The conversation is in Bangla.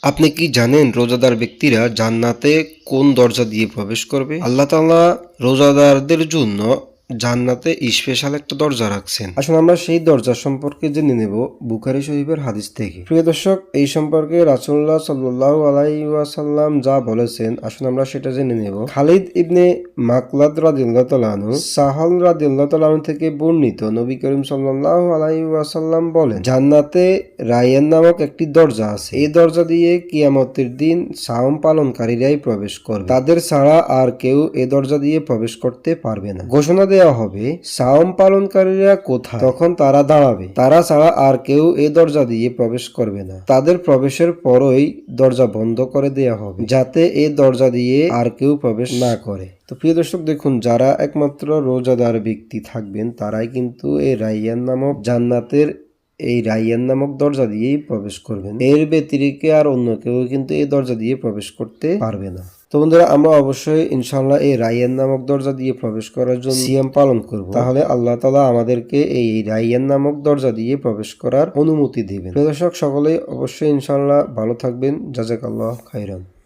আপনি কি জানেন রোজাদার ব্যক্তিরা জান্নাতে কোন দরজা দিয়ে প্রবেশ করবে? আল্লাহ তাআলা রোজাদারদের জন্য জান্নাতে স্পেশাল একটা দরজা রাখছেন। আসলে আমরা সেই দরজা সম্পর্কে জেনে নেব বুখারী শরীফের হাদিস থেকে। প্রিয় দর্শক, এই সম্পর্কে রাসূলুল্লাহ সাল্লাল্লাহু আলাইহি ওয়াসাল্লাম যা বলেছেন আসলে আমরা সেটা জেনে নেব। খালিদ ইবনে মাকলাদ রাদিয়াল্লাহু তাআলা আনহু সাহল রাদিয়াল্লাহু তাআলা আনহু থেকে বর্ণিত, নবী করিম সাল্লাল্লাহু আলাইহি ওয়াসাল্লাম বলেন, জান্নাতে রায়্যান নামক একটি দরজা আছে। এই দরজা দিয়ে কিয়ামতের দিন সাওম পালনকারীরাই প্রবেশ করবে। তাদের ছাড়া আর কেউ এই দরজা দিয়ে প্রবেশ করতে পারবে না। ঘোষণা দেওয়া হবে, সাওম পালনকারীরা কোথায়? তখন তারা দাঁড়াবে। তারা ছাড়া আর কেউ এই দরজা দিয়ে প্রবেশ করবে না। তাদের প্রবেশের পরই দরজা বন্ধ করে দেওয়া হবে, যাতে এই দরজা দিয়ে আর কেউ প্রবেশ না করে। তো প্রিয় দর্শক, দেখুন, যারা একমাত্র রোজাদার ব্যক্তি থাকবেন তারাই কিন্তু এই রায়্যান নামক জান্নাতের এই রায়্যান নামক দরজা দিয়েই প্রবেশ করবেন। এর ব্যতিরিক্ত আর অন্য কেউ কিন্তু এই দরজা দিয়ে প্রবেশ করতে পারবে না। তো বন্ধুরা, আমরা অবশ্যই ইনশাআল্লাহ এই রায়্যান নামক দরজা দিয়ে প্রবেশ করার জন্য সিয়াম পালন করব। তাহলে আল্লাহ তাআলা আমাদেরকে এই রায়্যান নামক দরজা দিয়ে প্রবেশ করার অনুমতি দিবেন। প্রিয় দর্শক, সকলেই অবশ্যই ইনশাআল্লাহ ভালো থাকবেন। জাযাকাল্লাহু খাইরান।